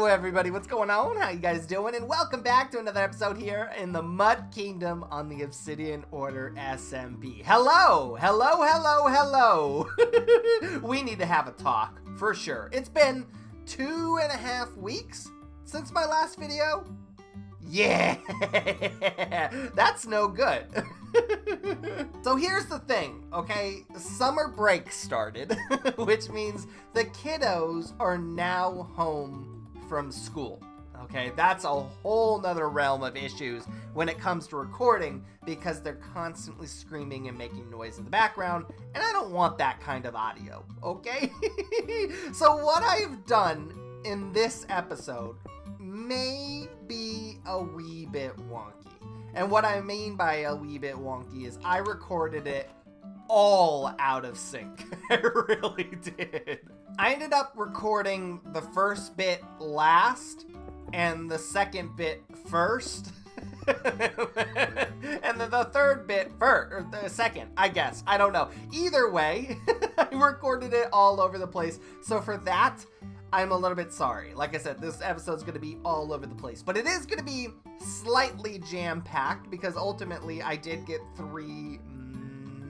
Hello everybody, what's going on? How you guys doing? And welcome back to another episode here in the Mud Kingdom on the Obsidian Order SMP. Hello! We need to have a talk, for sure. It's been 2.5 weeks since my last video. Yeah, that's no good. So here's the thing, okay? Summer break started, which means the kiddos are now home from school. Okay, that's a whole nother realm of issues when it comes to recording because they're constantly screaming and making noise in the background, and I don't want that kind of audio, okay? So what I've done in this episode may be a wee bit wonky. And what I mean by a wee bit wonky is I recorded it all out of sync. I really did. I ended up recording the first bit last and the second bit first. And then the third bit first, or the second, I guess. I don't know. Either way, I recorded it all over the place. So for that, I'm a little bit sorry. Like I said, this episode's going to be all over the place, but it is going to be slightly jam-packed because ultimately I did get 3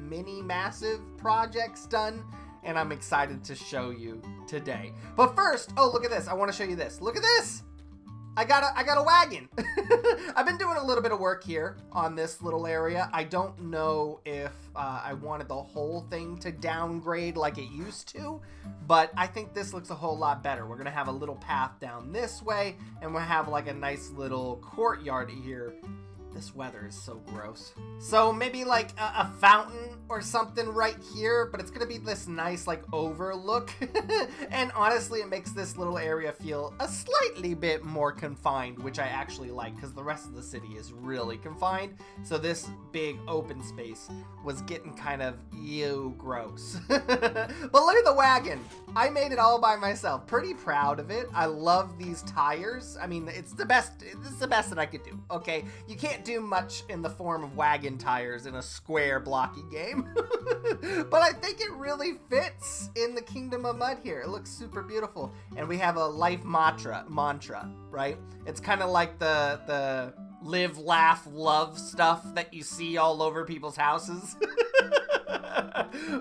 mini massive projects done, and I'm excited to show you today. But first, oh, look at this. I want to show you this. Look at this. I got a wagon. I've been doing a little bit of work here on this little area. I don't know if I wanted the whole thing to downgrade like it used to, but I think this looks a whole lot better. We're gonna have a little path down this way, and we'll have like a nice little courtyard here. This weather is so gross. So maybe like a fountain or something right here, but it's gonna be this nice like overlook. And honestly, it makes this little area feel a slightly bit more confined, which I actually like because the rest of the city is really confined. So this big open space was getting kind of gross. But look at the wagon. I made it all by myself. Pretty proud of it. I love these tires. I mean, it's the best that I could do, okay? You can't do much in the form of wagon tires in a square blocky game. But I think it really fits in the Kingdom of Mud here. It looks super beautiful. And we have a life mantra, right? It's kind of like the live, laugh, love stuff that you see all over people's houses.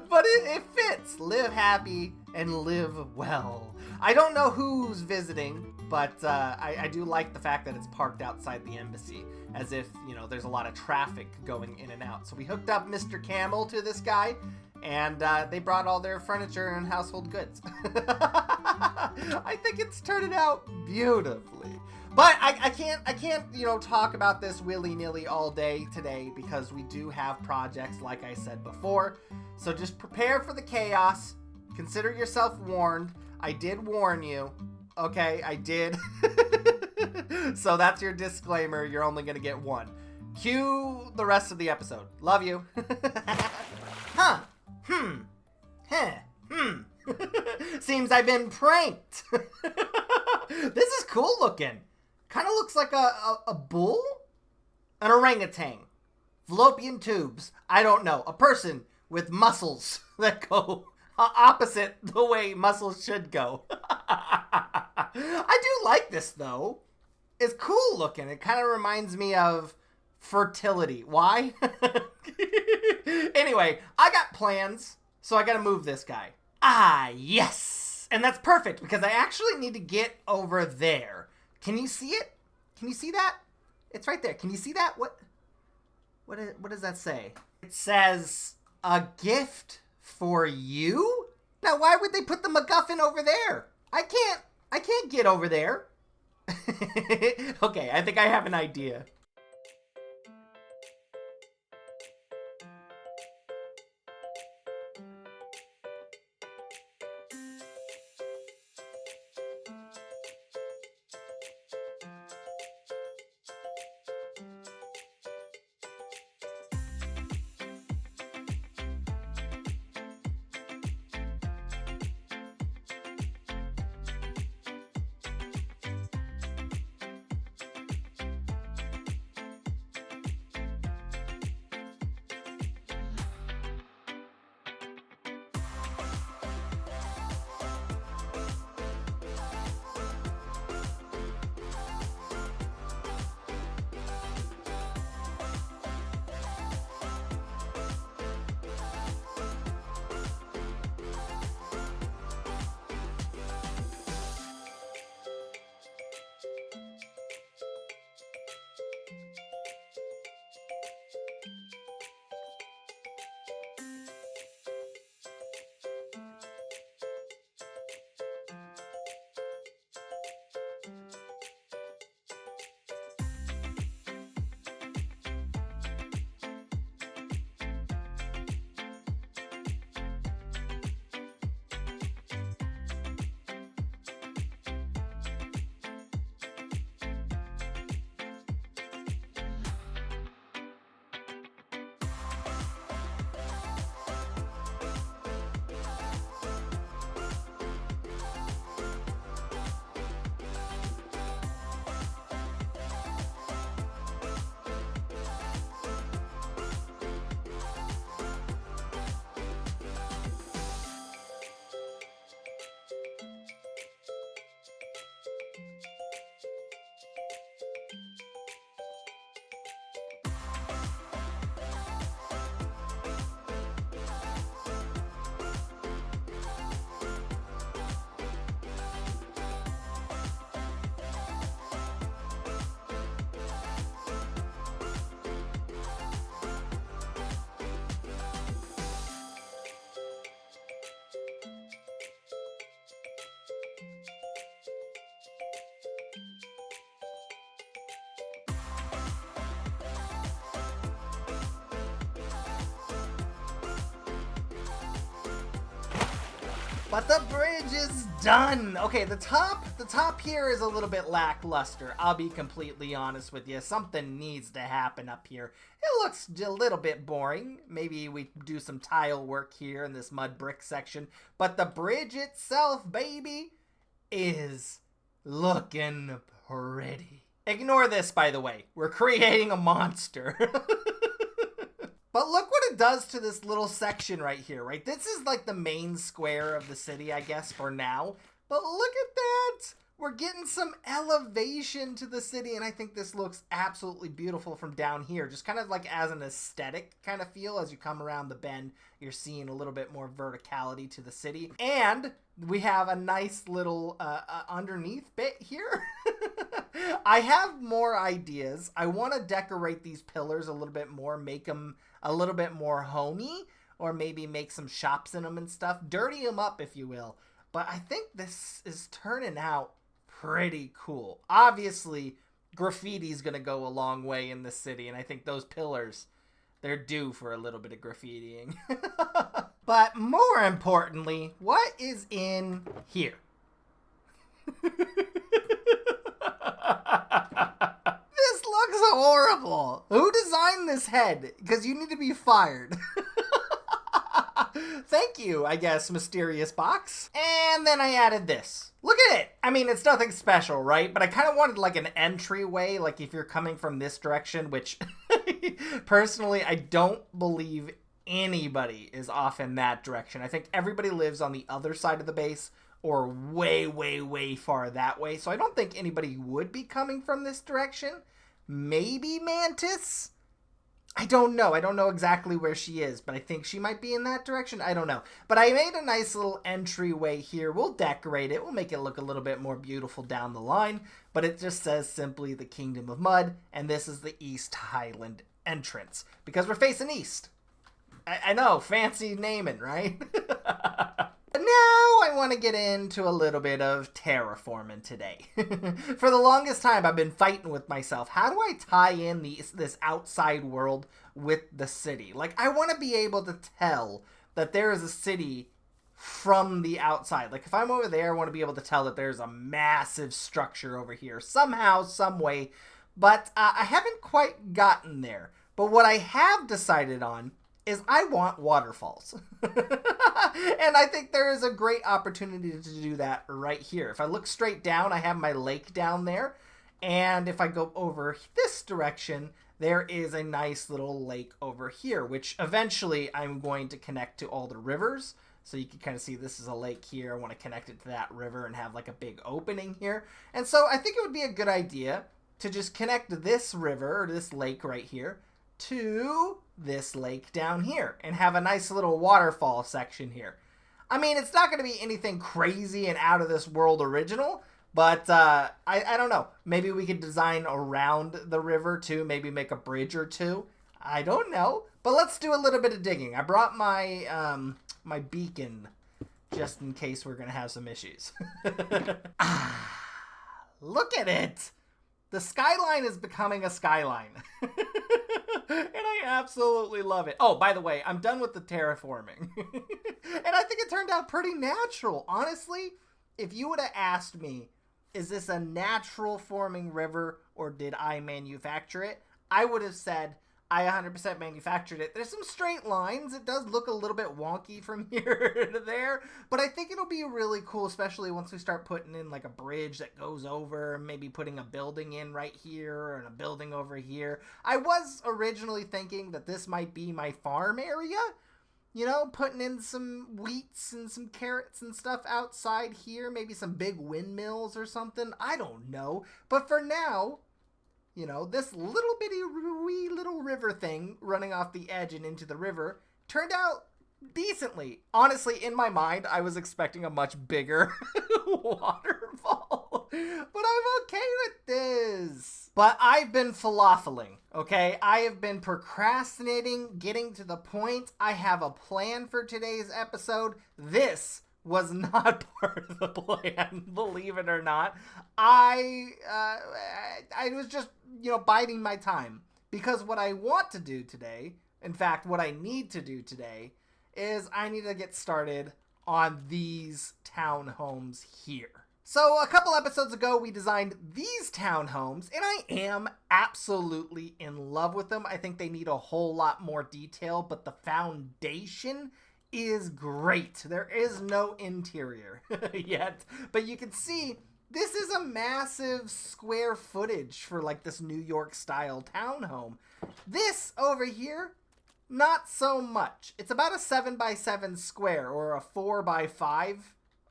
But it fits. Live happy and live well. I don't know who's visiting, but I do like the fact that it's parked outside the embassy, as if, you know, there's a lot of traffic going in and out. So we hooked up Mr. Camel to this guy, and they brought all their furniture and household goods. I think it's turning out beautifully. But I can't, you know, talk about this willy-nilly all day today because we do have projects, like I said before. So just prepare for the chaos. Consider yourself warned. I did warn you. Okay, I did. So that's your disclaimer. You're only going to get one. Cue the rest of the episode. Love you. Seems I've been pranked. This is cool looking. Kind of looks like a bull? An orangutan. Fallopian tubes. I don't know. A person with muscles that go opposite the way muscles should go. I do like this, though. It's cool looking. It kind of reminds me of fertility. Why? Anyway, I got plans, so I got to move this guy. Ah, yes! And that's perfect, because I actually need to get over there. Can you see it? Can you see that? It's right there. Can you see that? What does that say? It says, a gift for you? Now, why would they put the MacGuffin over there? I can't get over there. Okay, I think I have an idea. But the bridge is done. Okay, the top here is a little bit lackluster. I'll be completely honest with you. Something needs to happen up here. It looks a little bit boring. Maybe we do some tile work here in this mud brick section. But the bridge itself, baby, is looking pretty. Ignore this, by the way. We're creating a monster. But look what it does to this little section right here, right? This is like the main square of the city, I guess, for now. But look at that! We're getting some elevation to the city, and I think this looks absolutely beautiful from down here. Just kind of like as an aesthetic kind of feel. As you come around the bend, you're seeing a little bit more verticality to the city. And we have a nice little underneath bit here. I have more ideas. I want to decorate these pillars a little bit more, make them a little bit more homey, or maybe make some shops in them and stuff. Dirty them up, if you will. But I think this is turning out pretty cool. Obviously, graffiti's going to go a long way in this city, and I think those pillars, they're due for a little bit of graffitiing. But more importantly, what is in here? This looks horrible. Who designed this head? Because you need to be fired. Thank you, I guess, mysterious box. And then I added this. Look at it. I mean, it's nothing special, right? But I kind of wanted like an entryway, like if you're coming from this direction, which personally, I don't believe anybody is off in that direction. I think everybody lives on the other side of the base or way, way, way far that way. So I don't think anybody would be coming from this direction. Maybe Mantis? I don't know. I don't know exactly where she is, but I think she might be in that direction. I don't know. But I made a nice little entryway here. We'll decorate it. We'll make it look a little bit more beautiful down the line. But it just says simply the Kingdom of Mud, and this is the East Highland entrance because we're facing east. I know, fancy naming, right? But now I want to get into a little bit of terraforming today. For the longest time, I've been fighting with myself. How do I tie in this outside world with the city? Like, I want to be able to tell that there is a city from the outside. Like, if I'm over there, I want to be able to tell that there's a massive structure over here. Somehow, some way. But I haven't quite gotten there. But what I have decided on is I want waterfalls. And I think there is a great opportunity to do that right here. If I look straight down, I have my lake down there. And if I go over this direction, there is a nice little lake over here, which eventually I'm going to connect to all the rivers. So you can kind of see this is a lake here. I want to connect it to that river and have like a big opening here. And so I think it would be a good idea to just connect this river, or this lake right here, to this lake down here and have a nice little waterfall section here. I mean, it's not going to be anything crazy and out of this world original, but I don't know. Maybe we could design around the river too, maybe make a bridge or two. I don't know, but let's do a little bit of digging. I brought my my beacon just in case we're going to have some issues. Look at it. The skyline is becoming a skyline. And I absolutely love it. Oh, by the way, I'm done with the terraforming. And I think it turned out pretty natural. Honestly, if you would have asked me, is this a natural forming river or did I manufacture it? I would have said, I 100% manufactured it. There's some straight lines. It does look a little bit wonky from here to there, but I think it'll be really cool, especially once we start putting in like a bridge that goes over, maybe putting a building in right here and a building over here. I was originally thinking that this might be my farm area, you know, putting in some wheats and some carrots and stuff outside here, maybe some big windmills or something. I don't know, but for now, you know, this little bitty wee little river thing running off the edge and into the river turned out decently. Honestly, in my mind, I was expecting a much bigger waterfall. But I'm okay with this. But I've been falafeling, okay? I have been procrastinating, getting to the point. I have a plan for today's episode. This was not part of the plan, believe it or not. I was just, you know, biding my time. Because what I want to do today, in fact, what I need to do today, is I need to get started on these townhomes here. So a couple episodes ago, we designed these townhomes, and I am absolutely in love with them. I think they need a whole lot more detail, but the foundation is great. There is no interior yet, but you can see this is a massive square footage for like this New York style townhome. This over here, not so much. It's about a 7x7 square or a 4x5.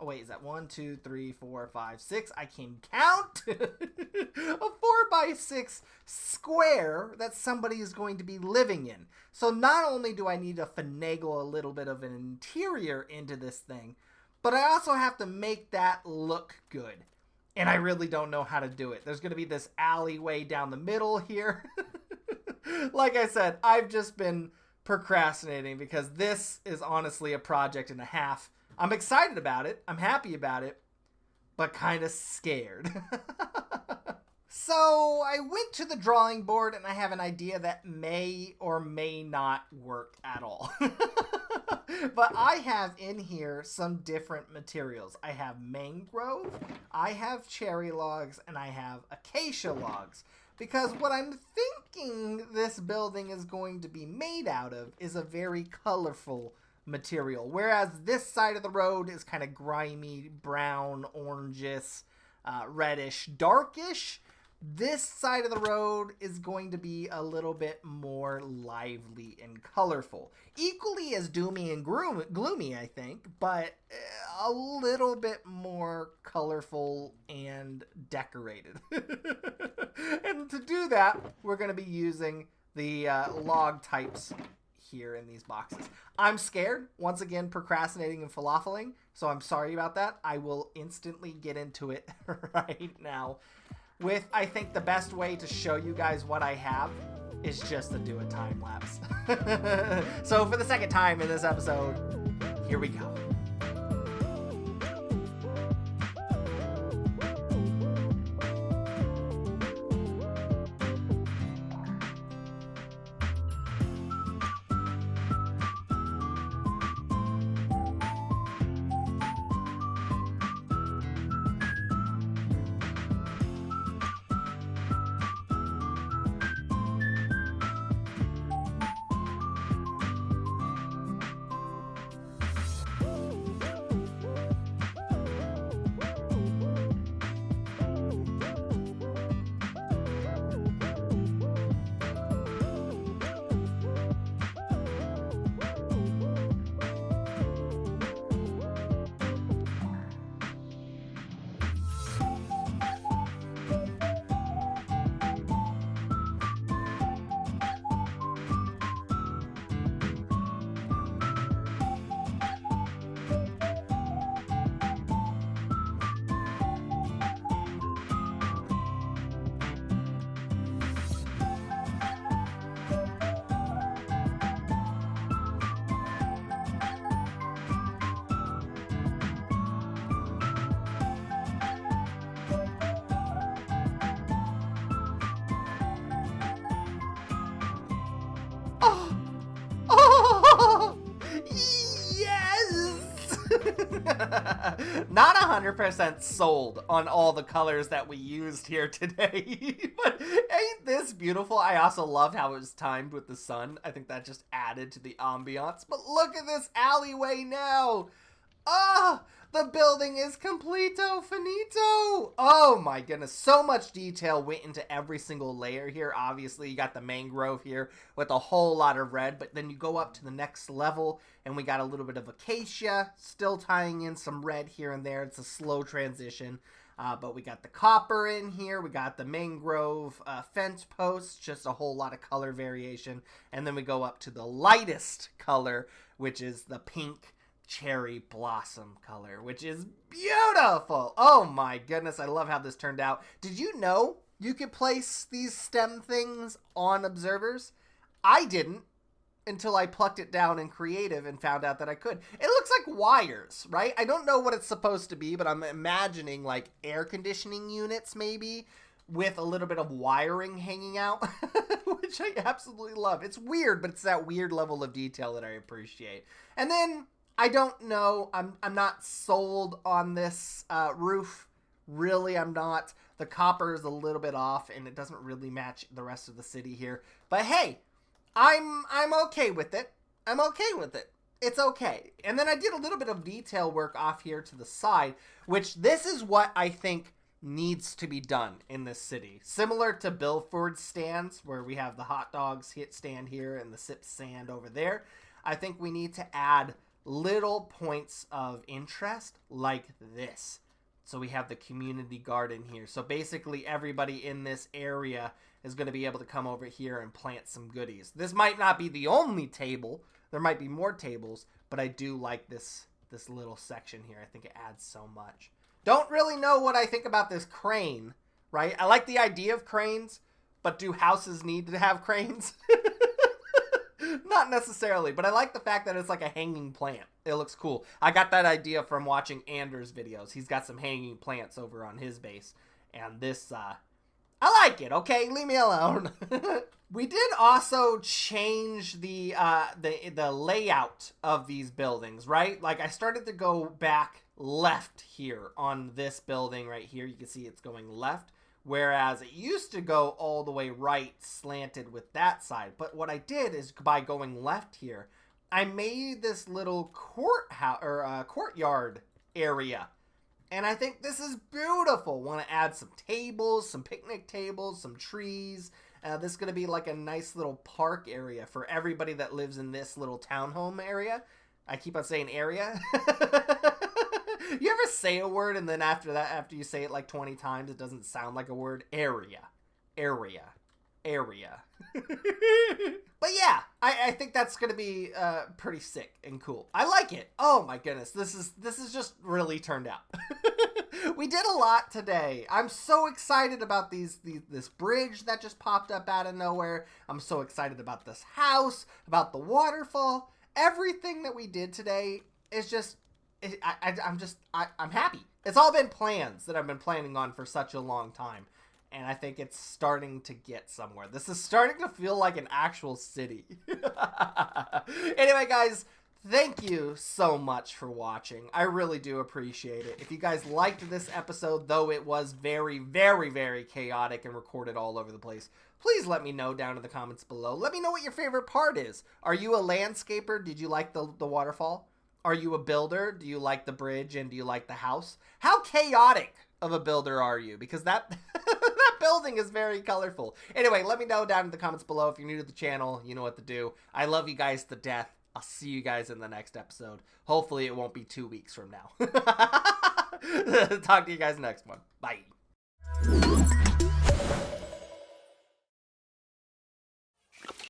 Oh wait, is that 1, 2, 3, 4, 5, 6? I can count. A 4x6 square that somebody is going to be living in. So not only do I need to finagle a little bit of an interior into this thing, but I also have to make that look good. And I really don't know how to do it. There's going to be this alleyway down the middle here. Like I said, I've just been procrastinating because this is honestly a project and a half. I'm excited about it. I'm happy about it, but kind of scared. So I went to the drawing board and I have an idea that may or may not work at all. But I have in here some different materials. I have mangrove, I have cherry logs, and I have acacia logs. Because what I'm thinking this building is going to be made out of is a very colorful material. Whereas this side of the road is kind of grimy, brown, orangish, reddish, darkish. This side of the road is going to be a little bit more lively and colorful. Equally as doomy and gloomy, I think, but a little bit more colorful and decorated. And to do that, we're going to be using the log types here in these boxes. I'm scared, once again procrastinating and falafeling, so I'm sorry about that. I will instantly get into it right now. With, I think, the best way to show you guys what I have is just to do a time lapse. So for the second time in this episode, here we go. Not 100% sold on all the colors that we used here today, but ain't this beautiful? I also loved how it was timed with the sun. I think that just added to the ambiance. But look at this alleyway now. Oh, the building is completo finito. Oh my goodness, so much detail went into every single layer here. Obviously, you got the mangrove here with a whole lot of red, but then you go up to the next level and we got a little bit of acacia, still tying in some red here and there. It's a slow transition, but we got the copper in here. We got the mangrove fence posts, just a whole lot of color variation. And then we go up to the lightest color, which is the pink cherry blossom color, which is beautiful. Oh my goodness, I love how this turned out. Did you know you could place these stem things on observers? I didn't until I plucked it down in creative and found out that I could. It looks like wires, right? I don't know what it's supposed to be, but I'm imagining like air conditioning units maybe with a little bit of wiring hanging out, which I absolutely love. It's weird, but it's that weird level of detail that I appreciate. And then I don't know. I'm not sold on this roof. Really, I'm not. The copper is a little bit off, and it doesn't really match the rest of the city here. But hey, I'm okay with it. I'm okay with it. It's okay. And then I did a little bit of detail work off here to the side, which this is what I think needs to be done in this city. Similar to Bilford stands, where we have the hot dogs stand here and the sip stand over there. I think we need to add little points of interest like this. So we have the community garden here. So basically everybody in this area is going to be able to come over here and plant some goodies. This might not be the only table. There might be more tables, but I do like this little section here. I think it adds so much. Don't really know what I think about this crane, right? I like the idea of cranes, but do houses need to have cranes? Not necessarily, but I like the fact that it's like a hanging plant. It looks cool. I got that idea from watching Anders' videos. He's got some hanging plants over on his base. And this, I like it, okay? Leave me alone. We did also change the layout of these buildings, right? Like, I started to go back left here on this building right here. You can see it's going left. Whereas it used to go all the way right, slanted with that side. But what I did is, by going left here, I made this little courtyard area. And I think this is beautiful. Want to add some tables, some picnic tables, some trees. This is going to be like a nice little park area for everybody that lives in this little townhome area. I keep on saying area. You ever say a word and then after that, after you say it like 20 times, it doesn't sound like a word? Area. Area. Area. But yeah, I think that's going to be pretty sick and cool. I like it. Oh my goodness. This is just really turned out. We did a lot today. I'm so excited about this bridge that just popped up out of nowhere. I'm so excited about this house, about the waterfall. Everything that we did today is just... I'm happy. It's all been plans that I've been planning on for such a long time. And I think it's starting to get somewhere. This is starting to feel like an actual city. Anyway, guys, thank you so much for watching. I really do appreciate it. If you guys liked this episode, though it was very, very, very chaotic and recorded all over the place, please let me know down in the comments below. Let me know what your favorite part is. Are you a landscaper? Did you like the waterfall? Are you a builder? Do you like the bridge and do you like the house? How chaotic of a builder are you? Because that that building is very colorful. Anyway, let me know down in the comments below. If you're new to the channel, you know what to do. I love you guys to death. I'll see you guys in the next episode. Hopefully it won't be 2 weeks from now. Talk to you guys next one. Bye.